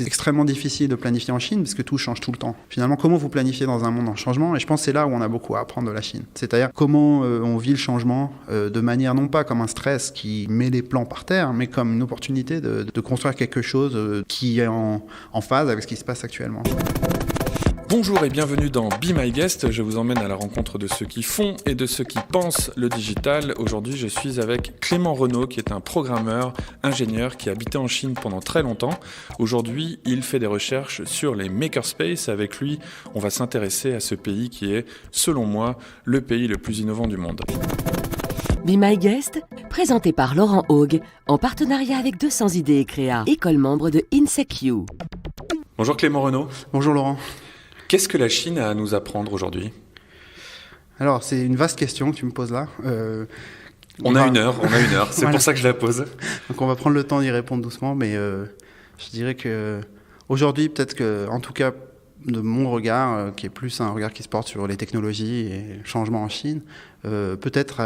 c'est extrêmement difficile de planifier en Chine parce que tout change tout le temps. Finalement, comment vous planifiez dans un monde en changement? Et je pense que c'est là où on a beaucoup à apprendre de la Chine. C'est-à-dire comment on vit le changement de manière non pas comme un stress qui met les plans par terre, mais comme une opportunité de construire quelque chose qui est en phase avec ce qui se passe actuellement. Bonjour et bienvenue dans Be My Guest. Je vous emmène à la rencontre de ceux qui font et de ceux qui pensent le digital. Aujourd'hui, je suis avec Clément Renaud, qui est un programmeur, ingénieur, qui a habité en Chine pendant très longtemps. Aujourd'hui, il fait des recherches sur les makerspaces. Avec lui, on va s'intéresser à ce pays qui est, selon moi, le pays le plus innovant du monde. Be My Guest, présenté par Laurent Haug, en partenariat avec 200 idées et créa, école membre de INSEQ. Bonjour Clément Renaud. Bonjour Laurent. Qu'est-ce que la Chine a à nous apprendre aujourd'hui ? Alors, c'est une vaste question que tu me poses là. On a une heure, c'est voilà. Pour ça que je la pose. Donc on va prendre le temps d'y répondre doucement, mais je dirais que aujourd'hui, peut-être que, en tout cas, de mon regard, qui est plus un regard qui se porte sur les technologies et le changement en Chine, peut-être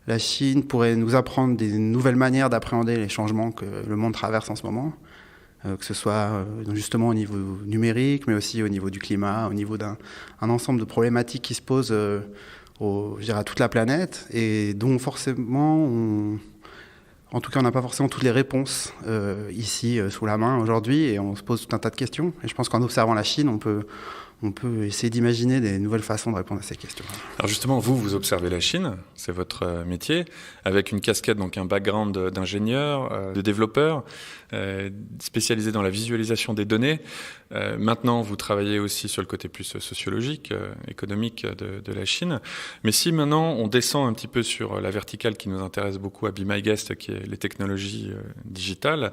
la Chine pourrait nous apprendre des nouvelles manières d'appréhender les changements que le monde traverse en ce moment. Que ce soit justement au niveau numérique, mais aussi au niveau du climat, au niveau d'un ensemble de problématiques qui se posent à toute la planète, et dont forcément, en tout cas, on n'a pas forcément toutes les réponses ici sous la main aujourd'hui, et on se pose tout un tas de questions. Et je pense qu'en observant la Chine, on peut essayer d'imaginer des nouvelles façons de répondre à ces questions. Alors justement, vous observez la Chine, c'est votre métier, avec une casquette, donc un background d'ingénieur, de développeur, spécialisé dans la visualisation des données. Maintenant, vous travaillez aussi sur le côté plus sociologique, économique de la Chine. Mais si maintenant, on descend un petit peu sur la verticale qui nous intéresse beaucoup à Be My Guest, qui est les technologies digitales,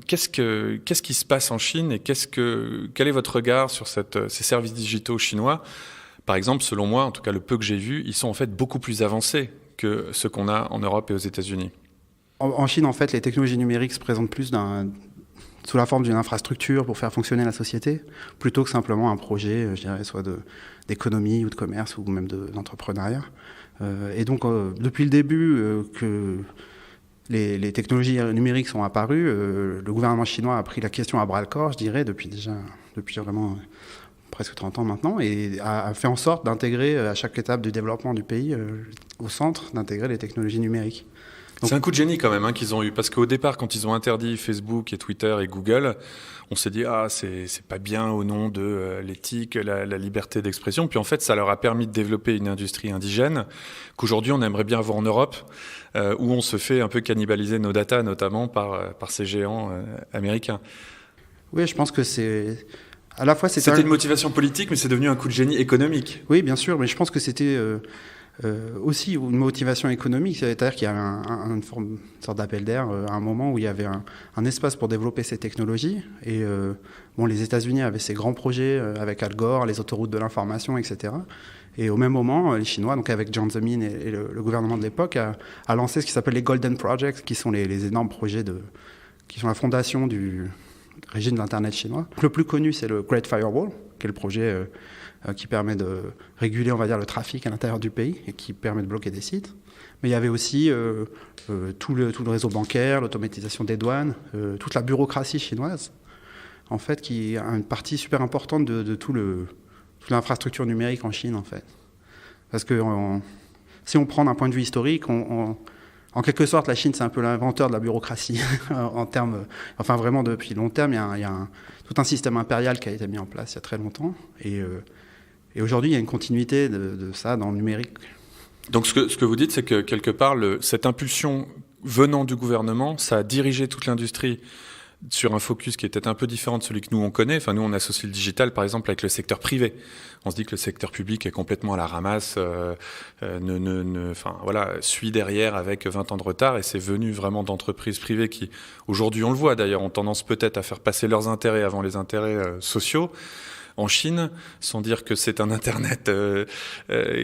qu'est-ce qui se passe en Chine et quel est votre regard sur ces services digitaux chinois? Par exemple, selon moi, en tout cas le peu que j'ai vu, ils sont en fait beaucoup plus avancés que ceux qu'on a en Europe et aux États-Unis. En Chine, en fait, les technologies numériques se présentent plus sous la forme d'une infrastructure pour faire fonctionner la société, plutôt que simplement un projet, je dirais, soit d'économie ou de commerce ou même d'entrepreneuriat. Et donc, depuis le début que les technologies numériques sont apparues, le gouvernement chinois a pris la question à bras-le-corps, je dirais, depuis vraiment presque 30 ans maintenant, et a fait en sorte d'intégrer à chaque étape du développement du pays, au centre, d'intégrer les technologies numériques. Donc, c'est un coup de génie quand même qu'ils ont eu, parce qu'au départ, quand ils ont interdit Facebook et Twitter et Google, on s'est dit c'est pas bien au nom de l'éthique, la liberté d'expression. Puis en fait, ça leur a permis de développer une industrie indigène qu'aujourd'hui on aimerait bien avoir en Europe, où on se fait un peu cannibaliser nos datas, notamment par ces géants américains. Oui, je pense que c'est à la fois c'était une motivation politique, mais c'est devenu un coup de génie économique. Oui, bien sûr, mais je pense que c'était aussi une motivation économique, c'est-à-dire qu'il y avait une sorte d'appel d'air à un moment où il y avait un espace pour développer ces technologies. Et les États-Unis avaient ces grands projets avec Al Gore, les autoroutes de l'information, etc. Et au même moment, les Chinois, donc avec Jiang Zemin et le gouvernement de l'époque, a lancé ce qui s'appelle les Golden Projects, qui sont les énormes projets qui sont la fondation du régime de l'Internet chinois. Le plus connu, c'est le Great Firewall, qui est le projet qui permet de réguler, on va dire, le trafic à l'intérieur du pays et qui permet de bloquer des sites. Mais il y avait aussi tout le réseau bancaire, l'automatisation des douanes, toute la bureaucratie chinoise, en fait, qui a une partie super importante de toute l'infrastructure numérique en Chine, en fait. Parce que si on prend d'un point de vue historique, en quelque sorte, la Chine, c'est un peu l'inventeur de la bureaucratie. Vraiment, depuis long terme, il y a tout un système impérial qui a été mis en place il y a très longtemps. Et aujourd'hui, il y a une continuité de ça dans le numérique. Donc ce que vous dites, c'est que quelque part, cette impulsion venant du gouvernement, ça a dirigé toute l'industrie sur un focus qui est peut-être un peu différent de celui que nous on connaît. Enfin, nous on associe le digital par exemple avec le secteur privé. On se dit que le secteur public est complètement à la ramasse, suit derrière avec 20 ans de retard, et c'est venu vraiment d'entreprises privées qui, aujourd'hui on le voit d'ailleurs, ont tendance peut-être à faire passer leurs intérêts avant les intérêts sociaux. En Chine, sans dire que c'est un Internet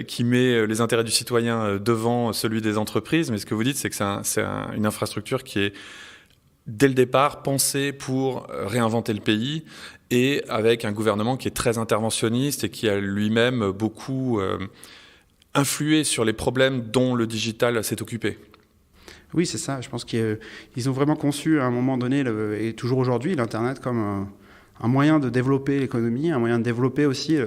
qui met les intérêts du citoyen devant celui des entreprises, mais ce que vous dites, c'est que c'est une infrastructure qui est dès le départ pensée pour réinventer le pays, et avec un gouvernement qui est très interventionniste et qui a lui-même beaucoup influé sur les problèmes dont le digital s'est occupé. Oui, c'est ça. Je pense qu'ils ont vraiment conçu à un moment donné, et toujours aujourd'hui, l'Internet comme un moyen de développer l'économie, un moyen de développer aussi,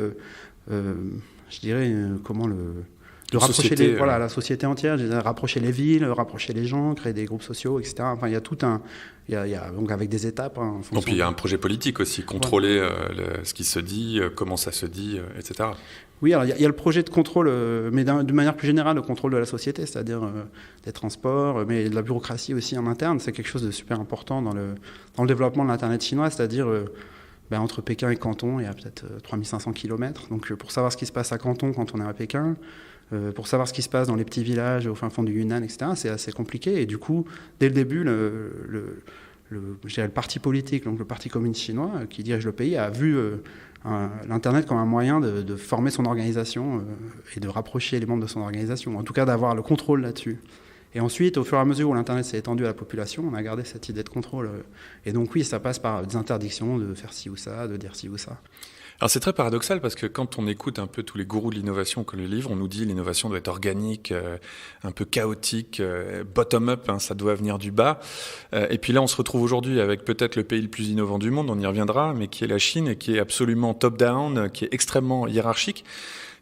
je dirais, de rapprocher la société entière, rapprocher les villes, rapprocher les gens, créer des groupes sociaux, etc. Enfin, il y a tout donc avec des étapes. Hein, et puis il y a un projet politique aussi, contrôler ce qui se dit, comment ça se dit, etc. Oui, alors il y a le projet de contrôle, mais de manière plus générale, le contrôle de la société, c'est-à-dire des transports, mais de la bureaucratie aussi en interne. C'est quelque chose de super important dans le développement de l'Internet chinois, c'est-à-dire entre Pékin et Canton, il y a peut-être 3500 km. Donc pour savoir ce qui se passe à Canton quand on est à Pékin, pour savoir ce qui se passe dans les petits villages au fin fond du Yunnan, etc., c'est assez compliqué. Et du coup, dès le début, je dirais le parti politique, donc le Parti communiste chinois, qui dirige le pays, a vu l'Internet comme un moyen de former son organisation et de rapprocher les membres de son organisation, en tout cas d'avoir le contrôle là-dessus. Et ensuite, au fur et à mesure où l'Internet s'est étendu à la population, on a gardé cette idée de contrôle. Et donc oui, ça passe par des interdictions de faire ci ou ça, de dire ci ou ça. Alors c'est très paradoxal parce que quand on écoute un peu tous les gourous de l'innovation que le livre, on nous dit l'innovation doit être organique, un peu chaotique, bottom-up, ça doit venir du bas. Et puis là, on se retrouve aujourd'hui avec peut-être le pays le plus innovant du monde, on y reviendra, mais qui est la Chine et qui est absolument top-down, qui est extrêmement hiérarchique.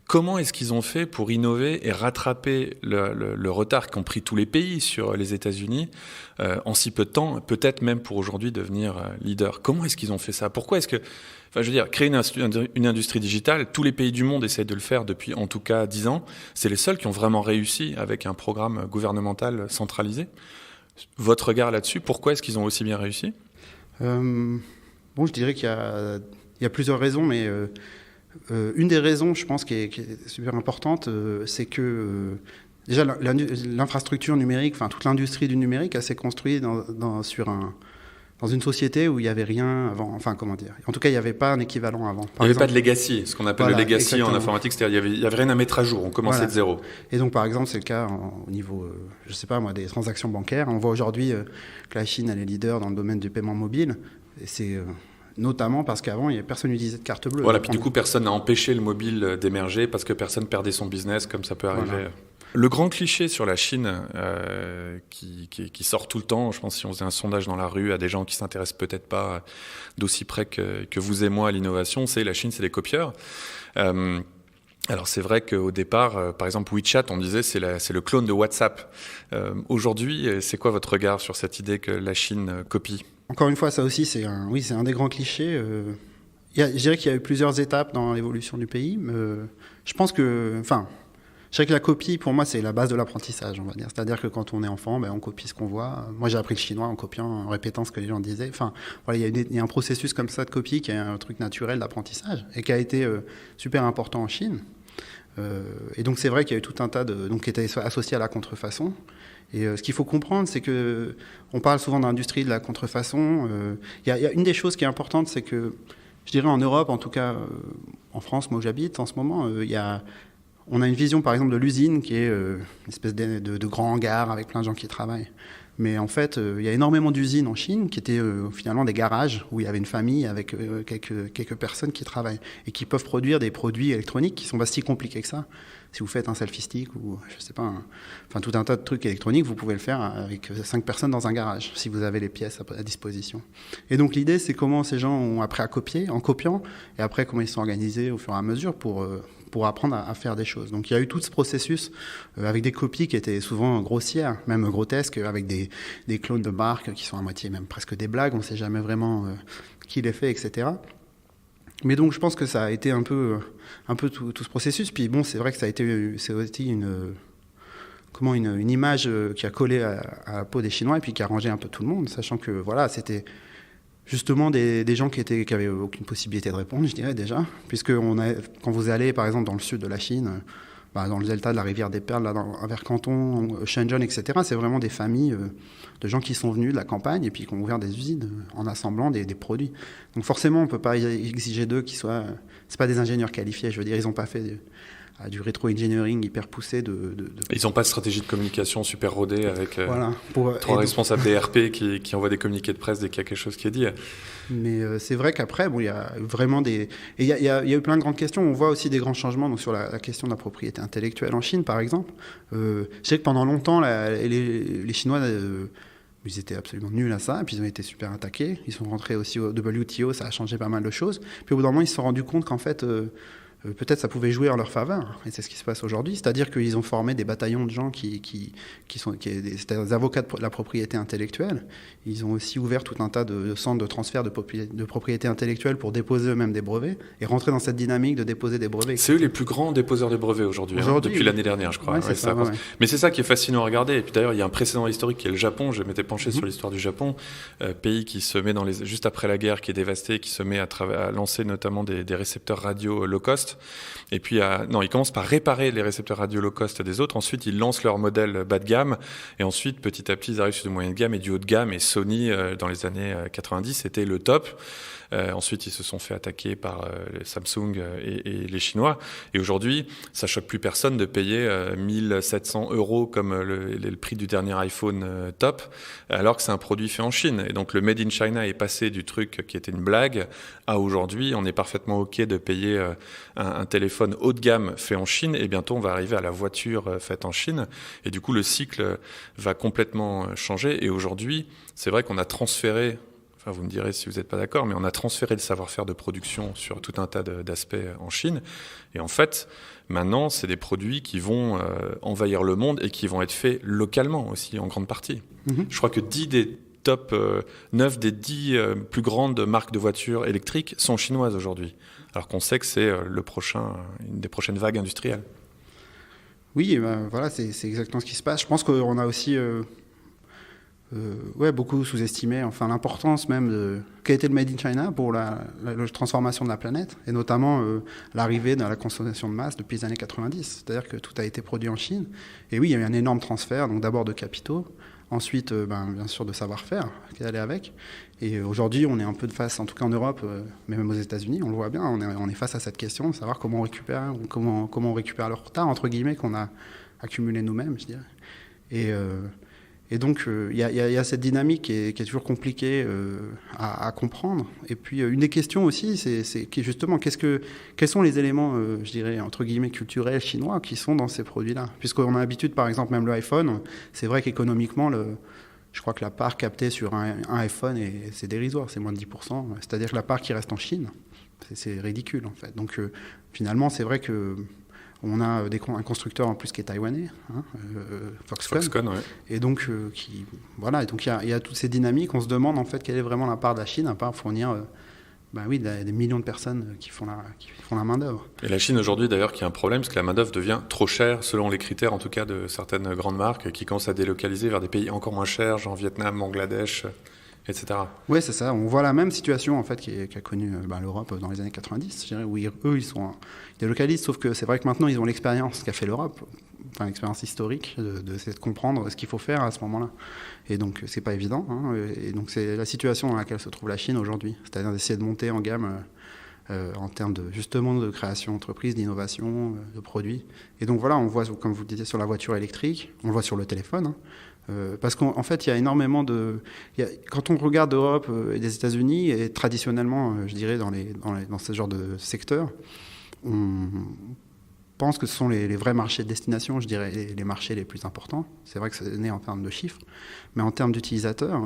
Comment est-ce qu'ils ont fait pour innover et rattraper le retard qu'ont pris tous les pays sur les États-Unis en si peu de temps, peut-être même pour aujourd'hui devenir leader? Comment est-ce qu'ils ont fait ça? Pourquoi est-ce que, je veux dire, créer une industrie digitale, tous les pays du monde essayent de le faire depuis en tout cas 10 ans. C'est les seuls qui ont vraiment réussi avec un programme gouvernemental centralisé. Votre regard là-dessus, pourquoi est-ce qu'ils ont aussi bien réussi? Je dirais qu'il y a plusieurs raisons, mais une des raisons, je pense, qui est super importante, c'est que déjà l'infrastructure numérique, toute l'industrie du numérique, elle s'est construite dans une société où il n'y avait rien avant. En tout cas, il n'y avait pas un équivalent avant. Il n'y avait pas de legacy, ce qu'on appelle le legacy exactement. En informatique, c'est-à-dire il n'y avait rien à mettre à jour, on commençait de zéro. Et donc, par exemple, c'est le cas au niveau, des transactions bancaires. On voit aujourd'hui que la Chine, elle est leader dans le domaine du paiement mobile. Et c'est notamment parce qu'avant, personne n'utilisait de carte bleue. Voilà, puis du coup, personne n'a empêché le mobile d'émerger parce que personne perdait son business, comme ça peut arriver. Voilà. Le grand cliché sur la Chine qui sort tout le temps, je pense si on faisait un sondage dans la rue à des gens qui s'intéressent peut-être pas d'aussi près que vous et moi à l'innovation, c'est la Chine, c'est les copieurs. Alors c'est vrai qu'au départ, par exemple WeChat, on disait c'est le clone de WhatsApp. Aujourd'hui, c'est quoi votre regard sur cette idée que la Chine copie? Encore une fois, ça aussi, c'est un des grands clichés. Je dirais qu'il y a eu plusieurs étapes dans l'évolution du pays. Je pense que, je dirais que la copie, pour moi, c'est la base de l'apprentissage, on va dire. C'est-à-dire que quand on est enfant, on copie ce qu'on voit. Moi, j'ai appris le chinois en copiant, en répétant ce que les gens disaient. Il y a un processus comme ça de copie qui est un truc naturel d'apprentissage et qui a été super important en Chine. Et donc, c'est vrai qu'il y a eu tout un tas qui étaient associés à la contrefaçon. Et ce qu'il faut comprendre, c'est que on parle souvent d'industrie de la contrefaçon. Il y a une des choses qui est importante, c'est que, je dirais en Europe, en tout cas en France, moi où j'habite en ce moment, on a une vision par exemple de l'usine qui est une espèce de grand hangar avec plein de gens qui travaillent. Mais en fait, il y a énormément d'usines en Chine qui étaient finalement des garages où il y avait une famille avec quelques personnes qui travaillent et qui peuvent produire des produits électroniques qui sont pas si compliqués que ça. Si vous faites un selfie stick ou je sais pas, tout un tas de trucs électroniques, vous pouvez le faire avec 5 personnes dans un garage si vous avez les pièces à disposition. Et donc l'idée, c'est comment ces gens ont appris à copier en copiant et après comment ils sont organisés au fur et à mesure pour apprendre à faire des choses. Donc il y a eu tout ce processus avec des copies qui étaient souvent grossières, même grotesques, avec des clones de marques qui sont à moitié même presque des blagues, on ne sait jamais vraiment qui les fait, etc. Mais donc je pense que ça a été un peu tout ce processus. Puis bon, c'est vrai que c'est aussi une image qui a collé à la peau des Chinois et puis qui a arrangé un peu tout le monde, sachant que voilà, c'était justement des gens qui avaient aucune possibilité de répondre, je dirais déjà, puisque quand vous allez par exemple dans le sud de la Chine, dans le delta de la rivière des Perles, vers Canton, Shenzhen, etc., c'est vraiment des familles de gens qui sont venus de la campagne et puis qui ont ouvert des usines en assemblant des produits. Donc forcément, on ne peut pas exiger d'eux qu'ils soient... C'est pas des ingénieurs qualifiés, je veux dire, ils n'ont pas fait à du rétro-engineering hyper poussé. Ils n'ont pas de stratégie de communication super rodée avec voilà, 3 responsables des RP qui envoient des communiqués de presse dès qu'il y a quelque chose qui est dit. Mais c'est vrai qu'après, il y a vraiment des... Et il y a eu plein de grandes questions. On voit aussi des grands changements donc, sur la question de la propriété intellectuelle en Chine, par exemple. Je sais que pendant longtemps, les Chinois... ils étaient absolument nuls à ça, et puis ils ont été super attaqués. Ils sont rentrés aussi au WTO, ça a changé pas mal de choses. Puis au bout d'un moment, ils se sont rendus compte qu'en fait, peut-être ça pouvait jouer en leur faveur. Et c'est ce qui se passe aujourd'hui. C'est-à-dire qu'ils ont formé des bataillons de gens c'était des avocats de la propriété intellectuelle. Ils ont aussi ouvert tout un tas de centres de transfert de propriété intellectuelle pour déposer eux-mêmes des brevets et rentrer dans cette dynamique de déposer des brevets. C'est eux les plus grands déposeurs de brevets aujourd'hui, depuis l'année dernière, je crois. Ouais, c'est ça, ouais. Mais c'est ça qui est fascinant à regarder. Et puis d'ailleurs, il y a un précédent historique qui est le Japon. Je m'étais penché sur l'histoire du Japon, pays qui se met juste après la guerre, qui est dévasté, qui se met à lancer notamment des récepteurs radio low cost. Et puis, ils commencent par réparer les récepteurs radio low cost des autres. Ensuite, ils lancent leur modèle bas de gamme. Et ensuite, petit à petit, ils arrivent sur du moyen de gamme et du haut de gamme. Et Sony, dans les années 90, c'était le top. Ensuite, ils se sont fait attaquer par les Samsung et les Chinois. Et aujourd'hui, ça choque plus personne de payer 1 700 € comme le prix du dernier iPhone top, alors que c'est un produit fait en Chine. Et donc, le Made in China est passé du truc qui était une blague à aujourd'hui, on est parfaitement OK de payer un téléphone haut de gamme fait en Chine. Et bientôt, on va arriver à la voiture faite en Chine. Et du coup, le cycle va complètement changer. Et aujourd'hui, c'est vrai qu'on a transféré... Vous me direz si vous n'êtes pas d'accord, mais on a transféré le savoir-faire de production sur tout un tas d'aspects en Chine. Et en fait, maintenant, c'est des produits qui vont envahir le monde et qui vont être faits localement aussi, en grande partie. Je crois que 10 des top 9 des 10 plus grandes marques de voitures électriques sont chinoises aujourd'hui. Alors qu'on sait que c'est une des prochaines vagues industrielles. Oui, voilà, c'est exactement ce qui se passe. Je pense qu'on a aussi... beaucoup sous-estimé l'importance même qu'a été le Made in China pour la transformation de la planète, et notamment l'arrivée de la consommation de masse depuis les années 90. C'est-à-dire que tout a été produit en Chine. Et oui, il y a eu un énorme transfert, donc d'abord de capitaux, ensuite bien sûr de savoir-faire qui allait avec. Et aujourd'hui, on est un peu de face, en tout cas en Europe, mais même aux États-Unis, on le voit bien, on est face à cette question de savoir comment on récupère le retard, entre guillemets, qu'on a accumulé nous-mêmes, je dirais. Et donc, il y a cette dynamique qui est toujours compliquée à comprendre. Et puis, une des questions aussi, c'est justement, quels sont les éléments, je dirais, entre guillemets, culturels chinois qui sont dans ces produits-là ? Puisqu'on a l'habitude, par exemple, même le iPhone, c'est vrai qu'économiquement, je crois que la part captée sur un iPhone, c'est dérisoire, c'est moins de 10%. C'est-à-dire que la part qui reste en Chine, c'est ridicule, en fait. Donc, finalement, c'est vrai que... On a un constructeur en plus qui est taïwanais, Foxconn. Ouais. Et donc, il y a toutes ces dynamiques. On se demande en fait quelle est vraiment la part de la Chine, à part fournir des millions de personnes qui font la main-d'œuvre. Et la Chine aujourd'hui d'ailleurs qui a un problème, parce que la main-d'œuvre devient trop chère, selon les critères en tout cas de certaines grandes marques qui commencent à délocaliser vers des pays encore moins chers, genre Vietnam, Bangladesh, etc. Oui, c'est ça. On voit la même situation en fait qui a connu l'Europe dans les années 90, je dirais, où ils délocalisent, sauf que c'est vrai que maintenant ils ont l'expérience qu'a fait l'Europe, l'expérience historique d'essayer de comprendre ce qu'il faut faire à ce moment-là. Et donc c'est pas évident. Et donc c'est la situation dans laquelle se trouve la Chine aujourd'hui, c'est-à-dire d'essayer de monter en gamme en termes de création d'entreprises, d'innovation, de produits. Et donc voilà, on voit, comme vous le disiez, sur la voiture électrique, on le voit sur le téléphone. Parce qu'en fait, il y a énormément quand on regarde l'Europe et les États-Unis, et traditionnellement, je dirais, dans ce genre de secteur, on pense que ce sont les vrais marchés de destination, je dirais, les marchés les plus importants. C'est vrai que c'est né en termes de chiffres, mais en termes d'utilisateurs,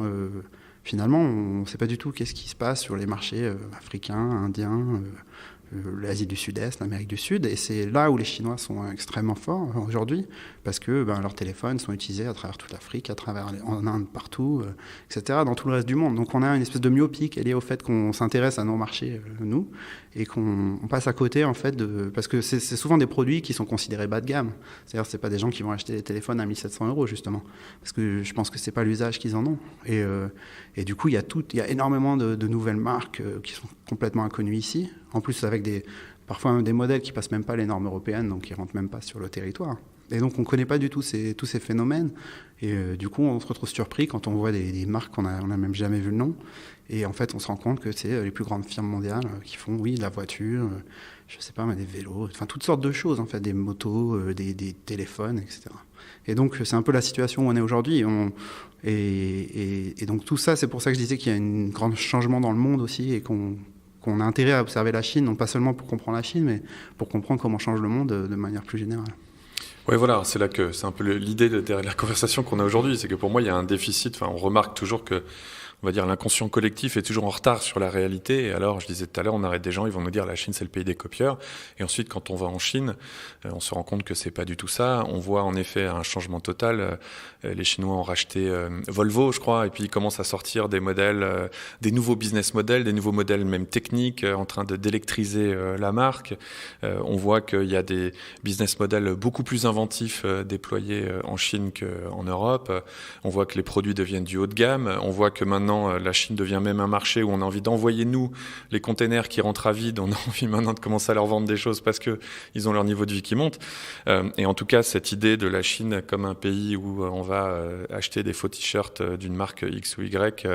finalement, on ne sait pas du tout qu'est-ce qui se passe sur les marchés africains, indiens, l'Asie du Sud-Est, l'Amérique du Sud, et c'est là où les Chinois sont extrêmement forts aujourd'hui, parce que leurs téléphones sont utilisés à travers toute l'Afrique, en Inde, partout, etc., dans tout le reste du monde. Donc on a une espèce de myopie qui est liée au fait qu'on s'intéresse à nos marchés, nous, et qu'on passe à côté, en fait, parce que c'est souvent des produits qui sont considérés bas de gamme. C'est-à-dire que ce n'est pas des gens qui vont acheter des téléphones à 1 700 €, justement, parce que je pense que ce n'est pas l'usage qu'ils en ont. Et du coup, il y a énormément de nouvelles marques qui sont complètement inconnues ici, en plus avec parfois des modèles qui passent même pas les normes européennes, donc qui rentrent même pas sur le territoire. Et donc, on ne connaît pas du tout tous ces phénomènes. Et du coup, on se retrouve surpris quand on voit des marques on n'a même jamais vu le nom. Et en fait, on se rend compte que c'est les plus grandes firmes mondiales qui font, oui, de la voiture, je sais pas, mais des vélos, enfin toutes sortes de choses, en fait, des motos, des téléphones, etc. Et donc, c'est un peu la situation où on est aujourd'hui. Et donc, tout ça, c'est pour ça que je disais qu'il y a un grand changement dans le monde aussi et qu'on a intérêt à observer la Chine, non pas seulement pour comprendre la Chine, mais pour comprendre comment change le monde de manière plus générale. Oui, voilà, c'est là que c'est un peu l'idée derrière la conversation qu'on a aujourd'hui, c'est que pour moi, il y a un déficit. Enfin, on remarque toujours que, on va dire, l'inconscient collectif est toujours en retard sur la réalité. Et alors, je disais tout à l'heure, on arrête des gens, ils vont nous dire la Chine, c'est le pays des copieurs. Et ensuite, quand on va en Chine, on se rend compte que c'est pas du tout ça. On voit en effet un changement total. Les Chinois ont racheté Volvo, je crois, et puis ils commencent à sortir des modèles, des nouveaux business models, des nouveaux modèles même techniques, en train d'électriser la marque. On voit qu'il y a des business models beaucoup plus inventifs déployés en Chine qu'en Europe. On voit que les produits deviennent du haut de gamme. On voit que maintenant, la Chine devient même un marché où on a envie d'envoyer, nous, les containers qui rentrent à vide. On a envie maintenant de commencer à leur vendre des choses parce qu'ils ont leur niveau de vie qui monte. Et en tout cas, cette idée de la Chine comme un pays où on va acheter des faux t-shirts d'une marque X ou Y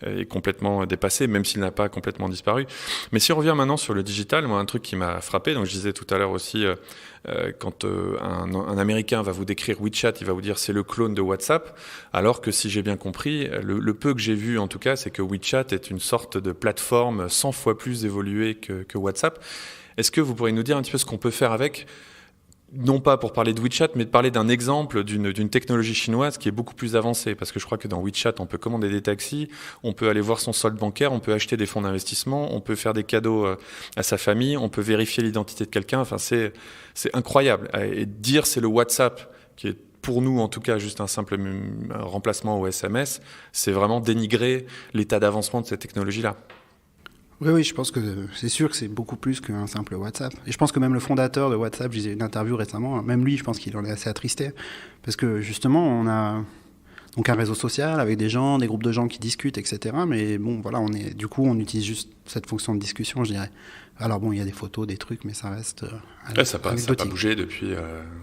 est complètement dépassée, même s'il n'a pas complètement disparu. Mais si on revient maintenant sur le digital, moi, un truc qui m'a frappé, donc je disais tout à l'heure aussi, quand un Américain va vous décrire WeChat, il va vous dire c'est le clone de WhatsApp, alors que si j'ai bien compris, le peu que j'ai vu en tout cas, c'est que WeChat est une sorte de plateforme 100 fois plus évoluée que WhatsApp. Est-ce que vous pourriez nous dire un petit peu ce qu'on peut faire avec, non pas pour parler de WeChat, mais de parler d'un exemple d'une technologie chinoise qui est beaucoup plus avancée, parce que je crois que dans WeChat, on peut commander des taxis, on peut aller voir son solde bancaire, on peut acheter des fonds d'investissement, on peut faire des cadeaux à sa famille, on peut vérifier l'identité de quelqu'un, enfin c'est incroyable. Et dire c'est le WhatsApp qui est pour nous, en tout cas, juste un simple remplacement au SMS, c'est vraiment dénigrer l'état d'avancement de cette technologie-là. Oui, je pense que c'est sûr que c'est beaucoup plus qu'un simple WhatsApp. Et je pense que même le fondateur de WhatsApp, je disais une interview récemment, même lui, je pense qu'il en est assez attristé. Parce que justement, on a donc un réseau social avec des gens, des groupes de gens qui discutent, etc. Mais bon, voilà, du coup, on utilise juste cette fonction de discussion, je dirais. Alors bon, il y a des photos, des trucs, mais ça reste ça n'a pas bougé depuis.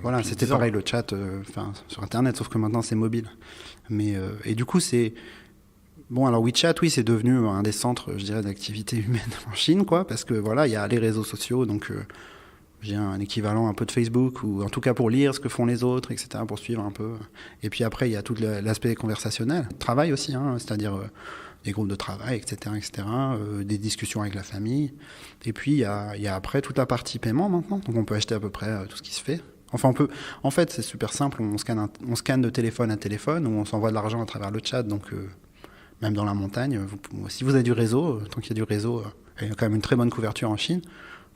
Voilà, depuis c'était 10 ans. pareil le chat, sur Internet, sauf que maintenant c'est mobile. Mais et du coup, c'est bon. Alors WeChat, oui, c'est devenu un des centres, je dirais, d'activité humaine en Chine, quoi, parce que voilà, il y a les réseaux sociaux, donc j'ai un équivalent un peu de Facebook, ou en tout cas pour lire ce que font les autres, etc., pour suivre un peu. Et puis après, il y a tout l'aspect conversationnel, travail aussi, hein, c'est-à-dire des groupes de travail, etc., des discussions avec la famille. Et puis, il y a après toute la partie paiement maintenant. Donc, on peut acheter à peu près tout ce qui se fait. Enfin, en fait, c'est super simple. On scanne de téléphone à téléphone, ou on s'envoie de l'argent à travers le chat. Donc, même dans la montagne, si vous avez du réseau, tant qu'il y a du réseau, il y a quand même une très bonne couverture en Chine,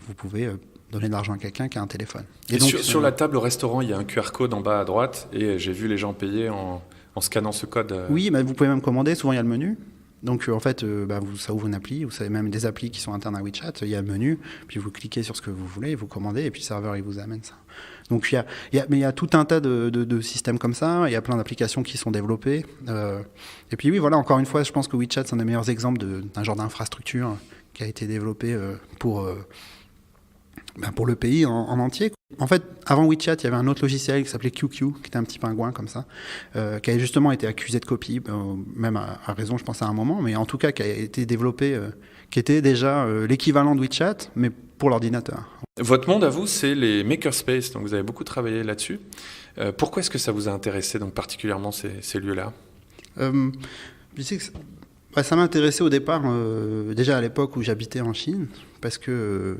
vous pouvez donner de l'argent à quelqu'un qui a un téléphone. Et donc, sur la table au restaurant, il y a un QR code en bas à droite, et j'ai vu les gens payer en scannant ce code. Oui, mais vous pouvez même commander. Souvent, il y a le menu. Donc en fait, ça ouvre une appli, vous savez même des applis qui sont internes à WeChat, il y a le menu, puis vous cliquez sur ce que vous voulez, vous commandez, et puis le serveur il vous amène ça. Donc mais il y a tout un tas de systèmes comme ça, il y a plein d'applications qui sont développées. Et puis oui, voilà, encore une fois, je pense que WeChat c'est un des meilleurs exemples d'un genre d'infrastructure qui a été développé pour le pays en entier. En fait, avant WeChat, il y avait un autre logiciel qui s'appelait QQ, qui était un petit pingouin comme ça, qui avait justement été accusé de copie, même à raison, je pense, à un moment, mais en tout cas qui a été développé, qui était déjà l'équivalent de WeChat, mais pour l'ordinateur. Votre monde, à vous, c'est les makerspaces, donc vous avez beaucoup travaillé là-dessus. Pourquoi est-ce que ça vous a intéressé, donc particulièrement ces lieux-là ? Je sais que ça m'a intéressé au départ, déjà à l'époque où j'habitais en Chine, parce que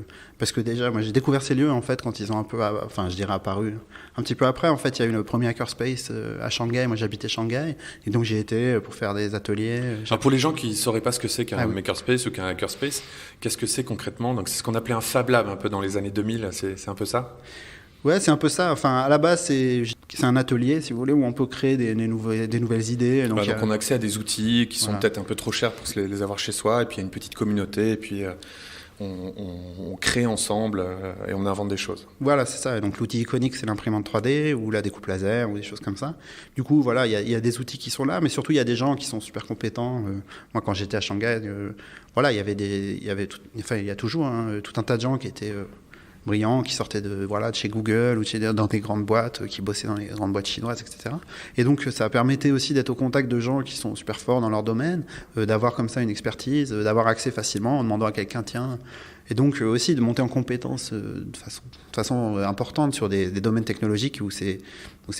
déjà, moi j'ai découvert ces lieux en fait quand ils ont un peu, apparu. Un petit peu après, en fait, il y a eu le premier hackerspace à Shanghai. Moi j'habitais Shanghai, et donc j'y étais pour faire des ateliers. Alors pour les gens qui ne sauraient pas ce que c'est qu'un makerspace ou qu'un hackerspace, qu'est-ce que c'est concrètement ? Donc c'est ce qu'on appelait un Fab Lab un peu dans les années 2000, c'est un peu ça ? Ouais, c'est un peu ça. Enfin, à la base, c'est un atelier, si vous voulez, où on peut créer des nouvelles idées. Donc on a accès à des outils qui sont peut-être un peu trop chers pour les avoir chez soi, et puis il y a une petite communauté, et puis on crée ensemble et on invente des choses. Voilà, c'est ça. Et donc l'outil iconique, c'est l'imprimante 3D ou la découpe laser ou des choses comme ça. Du coup, voilà, il y a des outils qui sont là, mais surtout il y a des gens qui sont super compétents. Moi, quand j'étais à Shanghai, il y a toujours tout un tas de gens qui étaient brillants qui sortaient de chez Google ou dans des grandes boîtes, qui bossaient dans les grandes boîtes chinoises, etc. Et donc ça permettait aussi d'être au contact de gens qui sont super forts dans leur domaine, d'avoir comme ça une expertise, d'avoir accès facilement en demandant à quelqu'un, tiens. Et donc aussi de monter en compétences de façon importante sur des domaines technologiques où c'est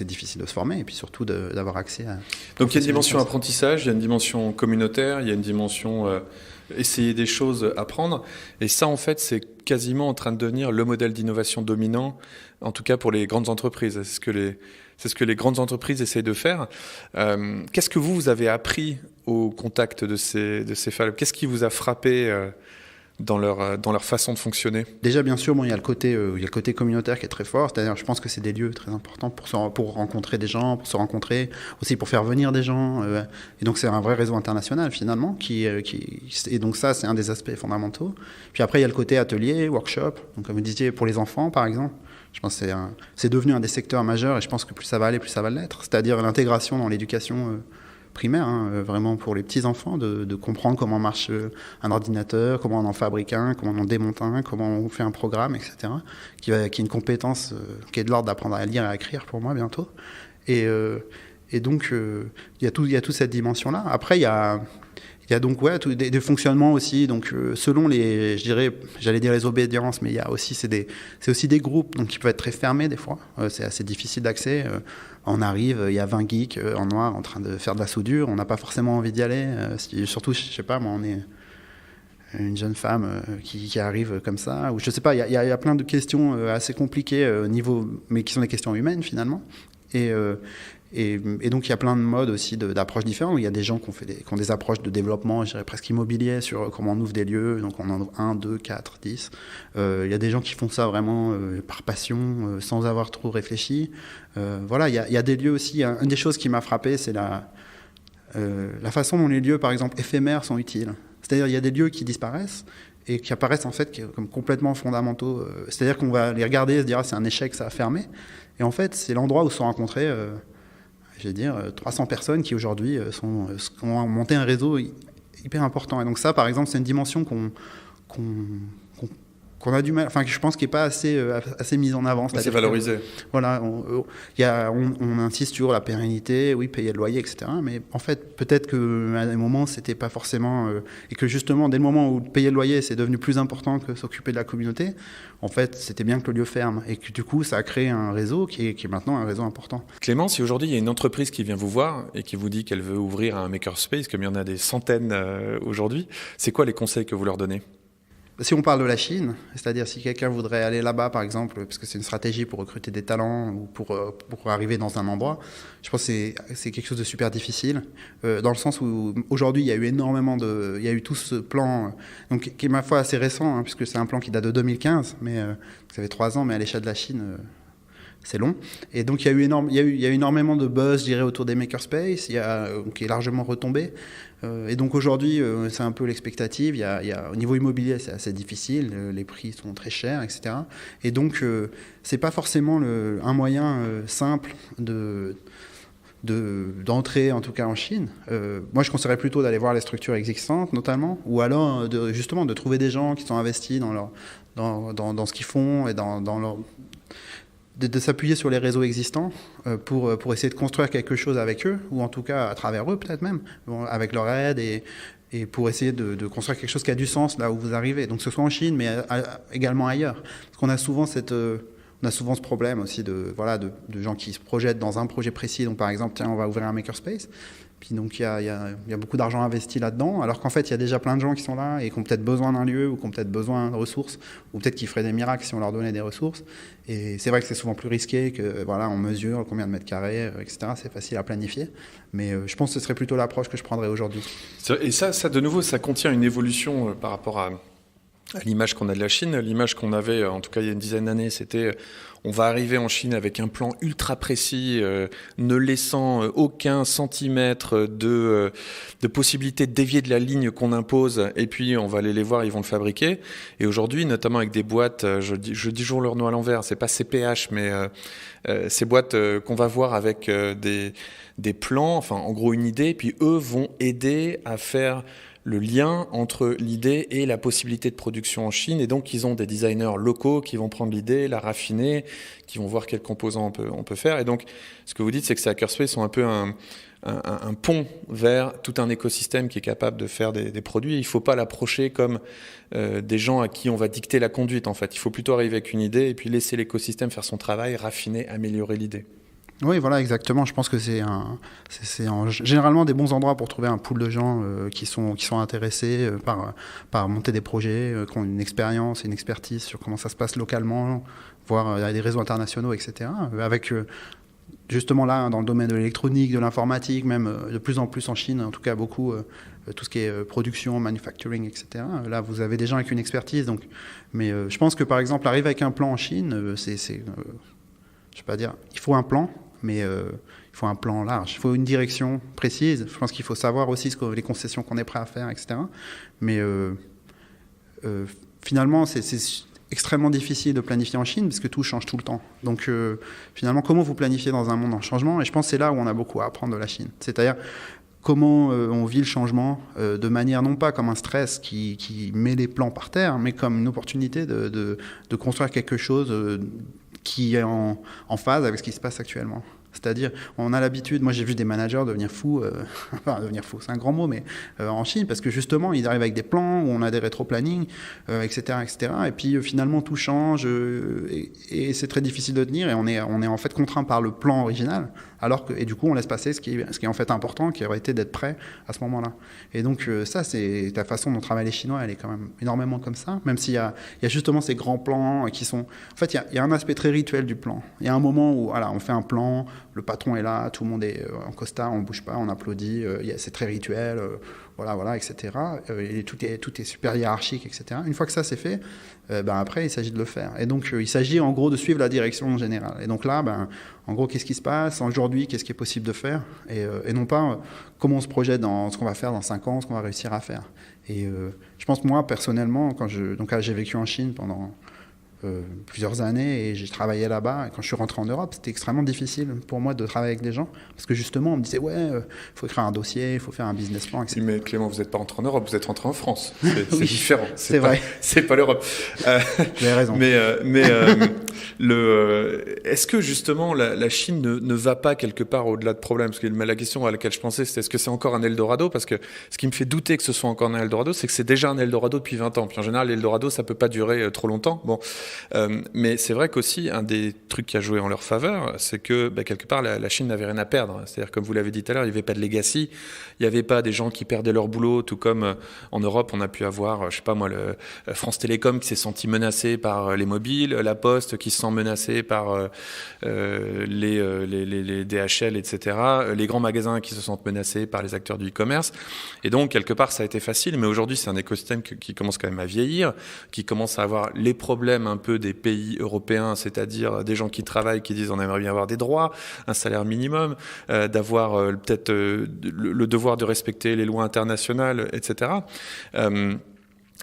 difficile de se former, et puis surtout d'avoir accès à... Donc il y a une dimension apprentissage, il y a une dimension communautaire, il y a une dimension essayer des choses, apprendre. Et ça, en fait, c'est quasiment en train de devenir le modèle d'innovation dominant, en tout cas pour les grandes entreprises. C'est ce que les grandes entreprises essayent de faire. Qu'est-ce que vous avez appris au contact de ces femmes? Qu'est-ce qui vous a frappé dans leur façon de fonctionner? Déjà, bien sûr, il y a le côté communautaire qui est très fort. C'est-à-dire, je pense que c'est des lieux très importants pour rencontrer des gens, pour se rencontrer, aussi pour faire venir des gens. Et donc, c'est un vrai réseau international, finalement. Et donc, ça, c'est un des aspects fondamentaux. Puis après, il y a le côté atelier, workshop. Donc, comme vous disiez, pour les enfants, par exemple. Je pense que c'est devenu un des secteurs majeurs, et je pense que plus ça va aller, plus ça va l'être. C'est-à-dire l'intégration dans l'éducation primaire, vraiment pour les petits-enfants, de comprendre comment marche un ordinateur, comment on en fabrique un, comment on en démonte un, comment on fait un programme, etc. Qui est une compétence qui est de l'ordre d'apprendre à lire et à écrire pour moi bientôt. Et donc, il y a toute cette dimension-là. Après, il y a donc des fonctionnements aussi, donc selon j'allais dire les obédiences, mais il y a aussi c'est aussi des groupes, donc qui peuvent être très fermés des fois. C'est assez difficile d'accès. On arrive, il y a 20 geeks en noir en train de faire de la soudure, on n'a pas forcément envie d'y aller. Surtout, je sais pas, moi, on est une jeune femme qui arrive comme ça, ou je sais pas, il y a plein de questions assez compliquées mais qui sont des questions humaines finalement. Et donc, il y a plein de modes aussi d'approches différentes. Il y a des gens qui ont des approches de développement, je dirais presque immobilier, sur comment on ouvre des lieux. Donc, on en ouvre 1, 2, 4, 10. Il y a des gens qui font ça vraiment par passion, sans avoir trop réfléchi. Voilà, il y a des lieux aussi. Une des choses qui m'a frappé, c'est la façon dont les lieux, par exemple, éphémères sont utiles. C'est-à-dire, il y a des lieux qui disparaissent et qui apparaissent en fait comme complètement fondamentaux. C'est-à-dire qu'on va les regarder et se dire « c'est un échec, ça a fermé ». Et en fait, c'est l'endroit où se sont rencontrés... je vais dire, 300 personnes qui aujourd'hui ont monté un réseau hyper important. Et donc ça, par exemple, c'est une dimension qu'on a du mal, enfin, que je pense qui n'est pas assez mise en avant. C'est valorisé. Voilà, on insiste sur la pérennité, oui, payer le loyer, etc. Mais en fait, peut-être qu'à un moment, c'était pas forcément... et que justement, dès le moment où payer le loyer, c'est devenu plus important que s'occuper de la communauté, en fait, c'était bien que le lieu ferme. Et que du coup, ça a créé un réseau qui est maintenant un réseau important. Clément, si aujourd'hui, il y a une entreprise qui vient vous voir et qui vous dit qu'elle veut ouvrir un makerspace, comme il y en a des centaines aujourd'hui, c'est quoi les conseils que vous leur donnez ? Si on parle de la Chine, c'est-à-dire si quelqu'un voudrait aller là-bas, par exemple, parce que c'est une stratégie pour recruter des talents ou pour arriver dans un endroit, je pense que c'est quelque chose de super difficile, dans le sens où aujourd'hui, il y a eu tout ce plan, donc, qui est ma foi assez récent, puisque c'est un plan qui date de 2015, mais ça fait 3 ans, mais à l'échelle de la Chine... c'est long. Et donc, il y a eu énormément de buzz, je dirais, autour des makerspaces, qui est largement retombé. Et donc, aujourd'hui, c'est un peu l'expectative. Au niveau immobilier, c'est assez difficile. Les prix sont très chers, etc. Et donc, c'est pas forcément un moyen simple d'entrer, en tout cas, en Chine. Moi, je conseillerais plutôt d'aller voir les structures existantes, notamment, ou alors, justement, de trouver des gens qui sont investis dans ce qu'ils font et dans leur... De s'appuyer sur les réseaux existants pour essayer de construire quelque chose avec eux, ou en tout cas à travers eux peut-être même, avec leur aide, et pour essayer de construire quelque chose qui a du sens là où vous arrivez. Donc que ce soit en Chine, mais également ailleurs. Parce qu'on a souvent ce problème aussi de gens qui se projettent dans un projet précis. Donc par exemple, tiens, on va ouvrir un makerspace. Puis donc il y a beaucoup d'argent investi là-dedans, alors qu'en fait il y a déjà plein de gens qui sont là et qui ont peut-être besoin d'un lieu, ou qui ont peut-être besoin de ressources, ou peut-être qu'ils feraient des miracles si on leur donnait des ressources. Et c'est vrai que c'est souvent plus risqué, que on mesure combien de mètres carrés, etc. C'est facile à planifier, mais je pense que ce serait plutôt l'approche que je prendrais aujourd'hui. Et ça de nouveau, ça contient une évolution par rapport à l'image qu'on a de la Chine. L'image qu'on avait, en tout cas il y a une dizaine d'années, c'était on va arriver en Chine avec un plan ultra précis, ne laissant aucun centimètre de possibilité de dévier de la ligne qu'on impose, et puis on va aller les voir, ils vont le fabriquer. Et aujourd'hui, notamment avec des boîtes, je dis toujours leur nom à l'envers, c'est pas CPH, mais ces boîtes qu'on va voir avec des plans, enfin en gros une idée, puis eux vont aider à faire le lien entre l'idée et la possibilité de production en Chine. Et donc, ils ont des designers locaux qui vont prendre l'idée, la raffiner, qui vont voir quels composants on peut faire. Et donc, ce que vous dites, c'est que ces hackerspace sont un peu un pont vers tout un écosystème qui est capable de faire des produits. Il ne faut pas l'approcher comme des gens à qui on va dicter la conduite, en fait. Il faut plutôt arriver avec une idée et puis laisser l'écosystème faire son travail, raffiner, améliorer l'idée. Oui, voilà, exactement. Je pense que c'est généralement des bons endroits pour trouver un pool de gens qui sont intéressés par monter des projets, qui ont une expérience et une expertise sur comment ça se passe localement, voire des réseaux internationaux, etc. Avec justement là, dans le domaine de l'électronique, de l'informatique, même de plus en plus en Chine, en tout cas beaucoup, tout ce qui est production, manufacturing, etc. Là, vous avez des gens avec une expertise. Donc, mais je pense que par exemple, arriver avec un plan en Chine, je vais pas dire, il faut un plan, mais il faut un plan large. Il faut une direction précise. Je pense qu'il faut savoir aussi les concessions qu'on est prêt à faire, etc. Mais finalement, c'est extrêmement difficile de planifier en Chine parce que tout change tout le temps. Donc finalement, comment vous planifiez dans un monde en changement? Et je pense que c'est là où on a beaucoup à apprendre de la Chine. C'est-à-dire comment on vit le changement de manière non pas comme un stress qui met les plans par terre, mais comme une opportunité de construire quelque chose qui est en phase avec ce qui se passe actuellement. C'est-à-dire, on a l'habitude, moi j'ai vu des managers devenir fous, enfin devenir fous, c'est un grand mot, mais en Chine, parce que justement, ils arrivent avec des plans où on a des rétro-plannings, etc., etc. Et puis finalement, tout change et c'est très difficile de tenir et on est en fait contraint par le plan original, et du coup, on laisse passer ce qui est en fait important, qui aurait été d'être prêt à ce moment-là. Et donc ça, c'est la façon dont travaillent les Chinois, elle est quand même énormément comme ça, même s'il y a justement ces grands plans qui sont... En fait, il y a un aspect très rituel du plan. Il y a un moment où voilà, on fait un plan, le patron est là, tout le monde est en costard, on ne bouge pas, on applaudit, c'est très rituel, voilà, etc. Et tout est super hiérarchique, etc. Une fois que ça c'est fait, après il s'agit de le faire. Et donc il s'agit en gros de suivre la direction générale. Et donc là, en gros, qu'est-ce qui se passe aujourd'hui, qu'est-ce qui est possible de faire, et non pas comment on se projette dans ce qu'on va faire dans 5 ans, ce qu'on va réussir à faire. Et je pense moi personnellement, j'ai vécu en Chine pendant plusieurs années et j'ai travaillé là-bas. Et quand je suis rentré en Europe, c'était extrêmement difficile pour moi de travailler avec des gens parce que justement, on me disait faut écrire un dossier, il faut faire un business plan, etc. Mais Clément, vous n'êtes pas rentré en Europe, vous êtes rentré en France. C'est oui, différent. C'est vrai. C'est pas l'Europe. Vous avez raison. Est-ce que justement la Chine ne va pas quelque part au-delà de problèmes? Parce que la question à laquelle je pensais, c'était est-ce que c'est encore un Eldorado? Parce que ce qui me fait douter que ce soit encore un Eldorado, c'est que c'est déjà un Eldorado depuis 20 ans. Puis en général, l'Eldorado, ça peut pas durer trop longtemps. Bon. Mais c'est vrai qu'aussi, un des trucs qui a joué en leur faveur, c'est que quelque part, la Chine n'avait rien à perdre. C'est-à-dire, comme vous l'avez dit tout à l'heure, il n'y avait pas de legacy, il n'y avait pas des gens qui perdaient leur boulot, tout comme en Europe, on a pu avoir, je sais pas moi, le France Télécom qui s'est senti menacé par les mobiles, la Poste qui se sent menacée par les DHL, etc., les grands magasins qui se sentent menacés par les acteurs du e-commerce. Et donc, quelque part, ça a été facile, mais aujourd'hui, c'est un écosystème qui commence quand même à vieillir, qui commence à avoir les problèmes un peu des pays européens, c'est-à-dire des gens qui travaillent, qui disent on aimerait bien avoir des droits, un salaire minimum, d'avoir peut-être le devoir de respecter les lois internationales, etc.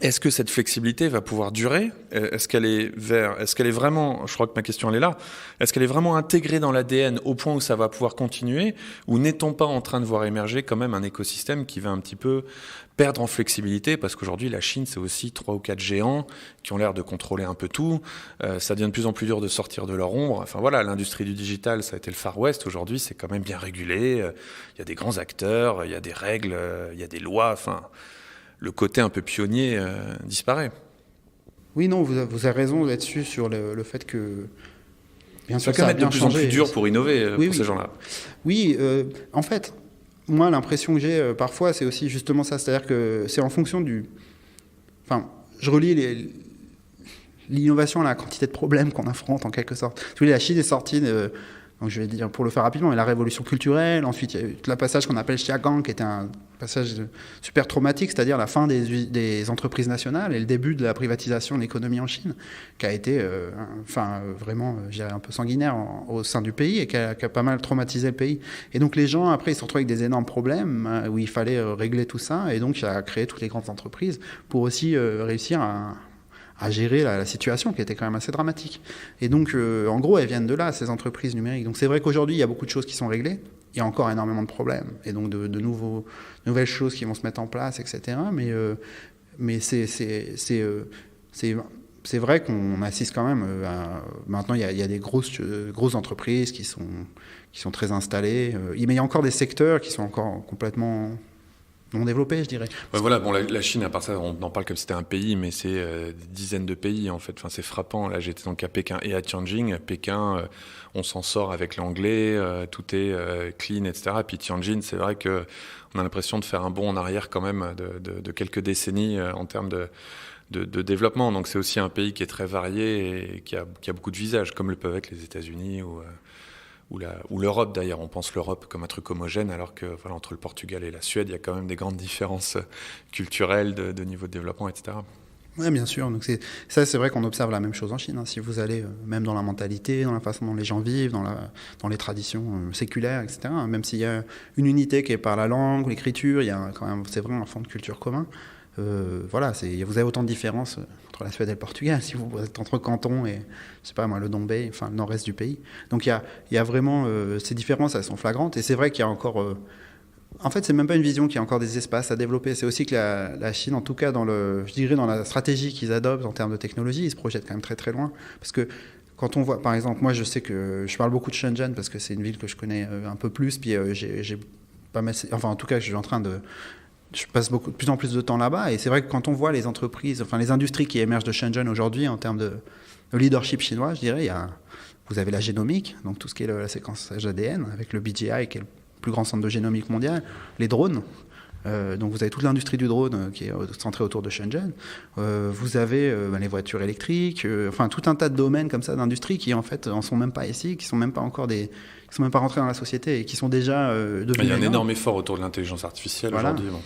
Est-ce que cette flexibilité va pouvoir durer? Est-ce qu'elle est vraiment, je crois que ma question elle est là, est-ce qu'elle est vraiment intégrée dans l'ADN au point où ça va pouvoir continuer, ou n'est-on pas en train de voir émerger quand même un écosystème qui va un petit peu perdre en flexibilité, parce qu'aujourd'hui la Chine c'est aussi 3 ou 4 géants qui ont l'air de contrôler un peu tout, ça devient de plus en plus dur de sortir de leur ombre. Enfin voilà, l'industrie du digital ça a été le Far West, aujourd'hui c'est quand même bien régulé, il y a des grands acteurs, il y a des règles, il y a des lois, enfin... le côté un peu pionnier disparaît. Oui, non, vous avez raison là-dessus sur le fait que... Bien sûr, ça va être de plus en plus dur pour innover pour ces gens-là. Oui, en fait, moi, l'impression que j'ai parfois, c'est aussi justement ça. C'est-à-dire que c'est en fonction du... Enfin, je relie l'innovation à la quantité de problèmes qu'on affronte, en quelque sorte. La Chine est sortie... donc je vais dire, pour le faire rapidement, mais la révolution culturelle, ensuite il y a eu tout le passage qu'on appelle Xiagang, qui était un passage super traumatique, c'est-à-dire la fin des entreprises nationales et le début de la privatisation de l'économie en Chine, qui a été vraiment, je dirais, un peu sanguinaire au sein du pays et qui a pas mal traumatisé le pays. Et donc les gens, après, ils se retrouvent avec des énormes problèmes où il fallait régler tout ça, et donc il a créé toutes les grandes entreprises pour aussi réussir à gérer la situation qui était quand même assez dramatique. Et donc, en gros, elles viennent de là, ces entreprises numériques. Donc c'est vrai qu'aujourd'hui, il y a beaucoup de choses qui sont réglées, il y a encore énormément de problèmes et donc de nouvelles choses qui vont se mettre en place, etc. Mais c'est vrai qu'on assiste quand même maintenant il y a des grosses entreprises qui sont très installées, mais il y a encore des secteurs qui sont encore complètement non développés, je dirais. Ouais, voilà, bon, la Chine, à part ça, on en parle comme si c'était un pays, mais c'est des dizaines de pays en fait. Enfin, c'est frappant. Là, j'étais donc à Pékin et à Tianjin. À Pékin, on s'en sort avec l'anglais, tout est clean, etc. Et puis Tianjin, c'est vrai que on a l'impression de faire un bond en arrière quand même de quelques décennies en termes de développement. Donc c'est aussi un pays qui est très varié et qui a beaucoup de visages, comme le peuvent être les États-Unis ou l'Europe d'ailleurs. On pense l'Europe comme un truc homogène, alors que voilà, entre le Portugal et la Suède, il y a quand même des grandes différences culturelles de niveau de développement, etc. Oui, bien sûr. Donc c'est vrai qu'on observe la même chose en Chine. Hein. Si vous allez même dans la mentalité, dans la façon dont les gens vivent, dans les traditions séculaires, etc. Même s'il y a une unité qui est par la langue, l'écriture, il y a quand même, c'est vrai, un fond de culture commun. Voilà, vous avez autant de différences entre la Suède et le Portugal, si vous êtes entre Canton et, je sais pas moi, le Dombay, enfin le nord-est du pays. Donc il y a vraiment ces différences, elles sont flagrantes. Et c'est vrai qu'il y a encore... en fait, c'est même pas une vision qu'il y a encore des espaces à développer. C'est aussi que la Chine, en tout cas, je dirais dans la stratégie qu'ils adoptent en termes de technologie, ils se projettent quand même très très loin. Parce que quand on voit, par exemple, moi je sais que je parle beaucoup de Shenzhen parce que c'est une ville que je connais un peu plus, puis j'ai pas mal... Enfin, en tout cas, je passe de plus en plus de temps là-bas, et c'est vrai que quand on voit les entreprises, enfin les industries qui émergent de Shenzhen aujourd'hui en termes de leadership chinois, je dirais, vous avez la génomique, donc tout ce qui est la séquençage ADN, avec le BGI qui est le plus grand centre de génomique mondial, les drones, donc vous avez toute l'industrie du drone qui est centrée autour de Shenzhen, vous avez les voitures électriques, enfin tout un tas de domaines comme ça d'industrie qui en fait en sont même pas ici, qui sont même pas rentrés dans la société et qui sont déjà devenus. Il y a un énorme effort autour de l'intelligence artificielle aujourd'hui. Bon.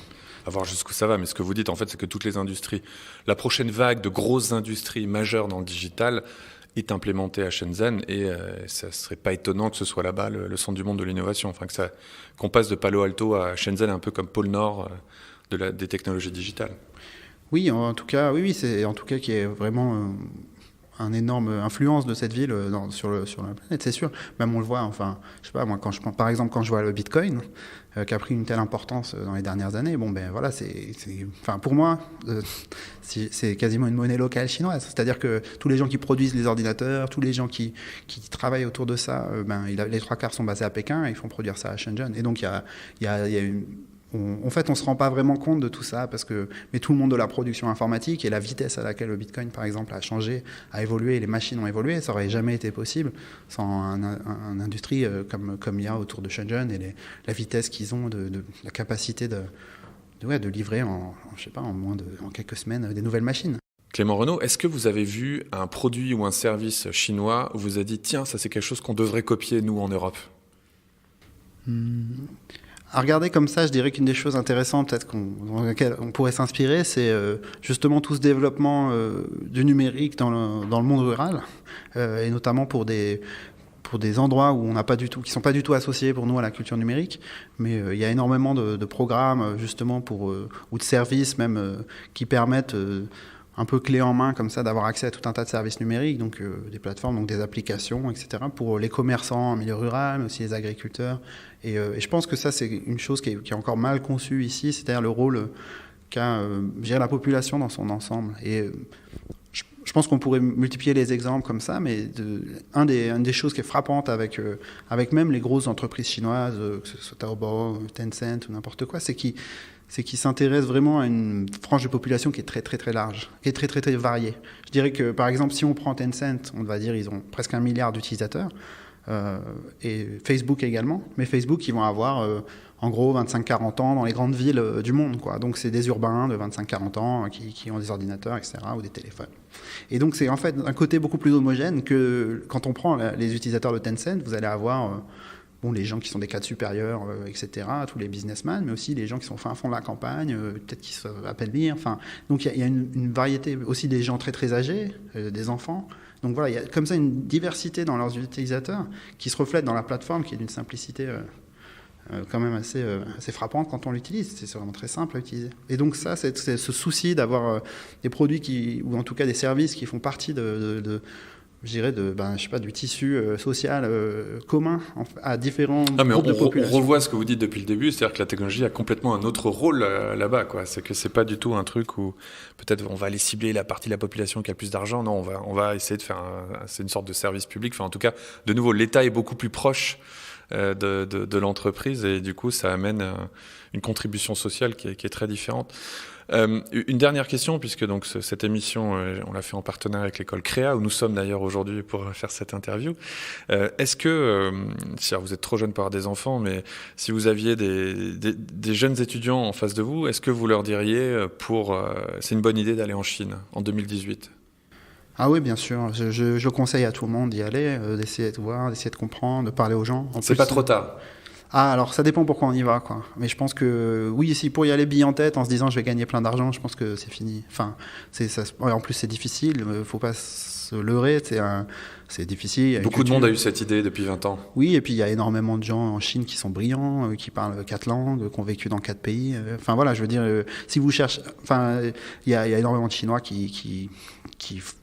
À voir jusqu'où ça va, mais ce que vous dites en fait, c'est que toutes les industries, la prochaine vague de grosses industries majeures dans le digital est implémentée à Shenzhen, et ça serait pas étonnant que ce soit là-bas le centre du monde de l'innovation. Enfin qu'on passe de Palo Alto à Shenzhen, un peu comme pôle Nord des technologies digitales. Oui, en tout cas, oui, c'est en tout cas qui est vraiment une énorme influence de cette ville sur la planète, c'est sûr. Même on le voit, enfin, je sais pas, moi, par exemple, quand je vois le Bitcoin, qui a pris une telle importance dans les dernières années, bon, ben voilà, enfin, pour moi, c'est quasiment une monnaie locale chinoise. C'est-à-dire que tous les gens qui produisent les ordinateurs, tous les gens qui travaillent autour de ça, les trois quarts sont basés à Pékin et ils font produire ça à Shenzhen. Et donc, il y a une... En fait, on ne se rend pas vraiment compte de tout ça, mais tout le monde de la production informatique et la vitesse à laquelle le Bitcoin, par exemple, a changé, a évolué, et les machines ont évolué, ça n'aurait jamais été possible sans une industrie comme il y a autour de Shenzhen, et la vitesse qu'ils ont, la capacité de livrer en quelques semaines des nouvelles machines. Clément Renaud, est-ce que vous avez vu un produit ou un service chinois où vous avez dit « Tiens, ça c'est quelque chose qu'on devrait copier, nous, en Europe » À regarder comme ça, je dirais qu'une des choses intéressantes peut-être dans laquelle on pourrait s'inspirer, c'est justement tout ce développement du numérique dans le monde rural, et notamment pour des endroits où qui sont pas du tout associés pour nous à la culture numérique, mais il y a énormément de programmes justement ou de services même qui permettent un peu clé en main comme ça d'avoir accès à tout un tas de services numériques, donc des plateformes, donc des applications, etc. pour les commerçants en milieu rural, mais aussi les agriculteurs. Et je pense que ça, c'est une chose qui est encore mal conçue ici, c'est-à-dire le rôle qu'a la population dans son ensemble. Et je pense qu'on pourrait multiplier les exemples comme ça, mais une des choses qui est frappante avec même les grosses entreprises chinoises, que ce soit Taobao, Tencent ou n'importe quoi, c'est qu'ils s'intéressent vraiment à une frange de population qui est très très très large, qui est très très très variée. Je dirais que par exemple, si on prend Tencent, on va dire ils ont presque 1 milliard d'utilisateurs, et Facebook également, mais Facebook, ils vont avoir en gros 25-40 ans dans les grandes villes du monde, quoi. Donc c'est des urbains de 25-40 ans qui ont des ordinateurs, etc., ou des téléphones. Et donc c'est en fait un côté beaucoup plus homogène que quand on prend les utilisateurs de Tencent, vous allez avoir les gens qui sont des cadres supérieurs, etc., tous les businessmen, mais aussi les gens qui sont fin fond de la campagne, peut-être qui s'appellent lire. Enfin, donc il y a une variété aussi des gens très très âgés, des enfants. Donc voilà, il y a comme ça une diversité dans leurs utilisateurs qui se reflète dans la plateforme, qui est d'une simplicité quand même assez frappante quand on l'utilise. C'est vraiment très simple à utiliser. Et donc ça, c'est ce souci d'avoir des produits ou en tout cas des services qui font partie de je dirais, du tissu social commun à différents mais groupes de on population. revoit ce que vous dites depuis le début, c'est-à-dire que la technologie a complètement un autre rôle là-bas, quoi. C'est que c'est pas du tout un truc où peut-être on va aller cibler la partie de la population qui a le plus d'argent. Non, on va essayer de faire c'est une sorte de service public. Enfin, en tout cas, de nouveau, l'État est beaucoup plus proche de l'entreprise et du coup, ça amène une contribution sociale qui est très différente. Une dernière question, puisque donc cette émission, on l'a fait en partenariat avec l'école Créa, où nous sommes d'ailleurs aujourd'hui pour faire cette interview. Est-ce que, si vous êtes trop jeune pour avoir des enfants, mais si vous aviez des jeunes étudiants en face de vous, est-ce que vous leur diriez c'est une bonne idée d'aller en Chine en 2018 ? Ah oui, bien sûr. Je conseille à tout le monde d'y aller, d'essayer de voir, d'essayer de comprendre, de parler aux gens. C'est pas trop tard. Ah, alors ça dépend pourquoi on y va, quoi. Mais je pense que oui, si pour y aller bille en tête en se disant je vais gagner plein d'argent, je pense que c'est fini. Enfin, en plus c'est difficile, faut pas se leurrer, c'est difficile. Beaucoup de monde a eu cette idée depuis 20 ans. Oui, et puis il y a énormément de gens en Chine qui sont brillants, qui parlent 4 langues, qui ont vécu dans 4 pays. Enfin voilà, je veux dire, si vous cherchez, enfin, il y a énormément de Chinois qui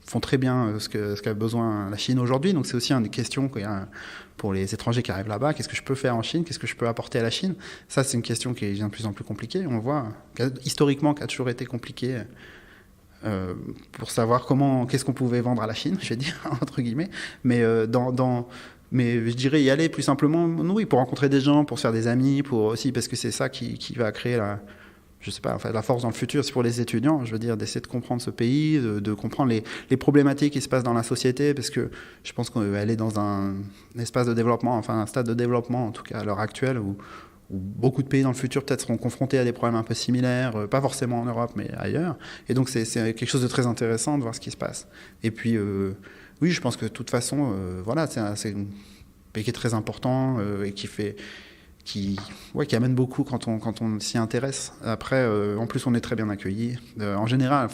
font très bien ce qu'a besoin la Chine aujourd'hui. Donc c'est aussi une question qu'il y a pour les étrangers qui arrivent là-bas. Qu'est-ce que je peux faire en Chine ? Qu'est-ce que je peux apporter à la Chine ? Ça, c'est une question qui devient de plus en plus compliquée. On voit historiquement qu'elle a toujours été compliquée pour savoir qu'est-ce qu'on pouvait vendre à la Chine, je vais dire entre guillemets. Mais mais je dirais y aller plus simplement, oui, pour rencontrer des gens, pour se faire des amis, parce que c'est ça qui va créer la force dans le futur. C'est pour les étudiants, je veux dire, d'essayer de comprendre ce pays, de comprendre les problématiques qui se passent dans la société, parce que je pense qu'elle est dans un espace de développement, enfin un stade de développement, en tout cas à l'heure actuelle, où beaucoup de pays dans le futur peut-être seront confrontés à des problèmes un peu similaires, pas forcément en Europe, mais ailleurs. Et donc c'est quelque chose de très intéressant de voir ce qui se passe. Et puis, oui, je pense que de toute façon, c'est un pays qui est très important et qui amène beaucoup quand on s'y intéresse. Après, en plus, on est très bien accueillis, en général.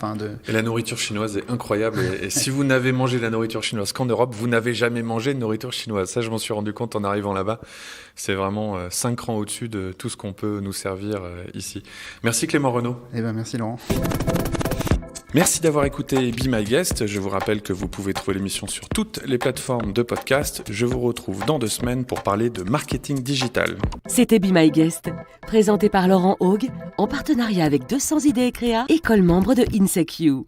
Et la nourriture chinoise est incroyable. Et si vous n'avez mangé de la nourriture chinoise qu'en Europe, vous n'avez jamais mangé de nourriture chinoise. Ça, je m'en suis rendu compte en arrivant là-bas. C'est vraiment 5 crans au-dessus de tout ce qu'on peut nous servir ici. Merci Clément Renaud. Merci Laurent. Merci d'avoir écouté Be My Guest. Je vous rappelle que vous pouvez trouver l'émission sur toutes les plateformes de podcast. Je vous retrouve dans 2 semaines pour parler de marketing digital. C'était Be My Guest, présenté par Laurent Haug, en partenariat avec 200 idées et créa, école membre de INSEQ.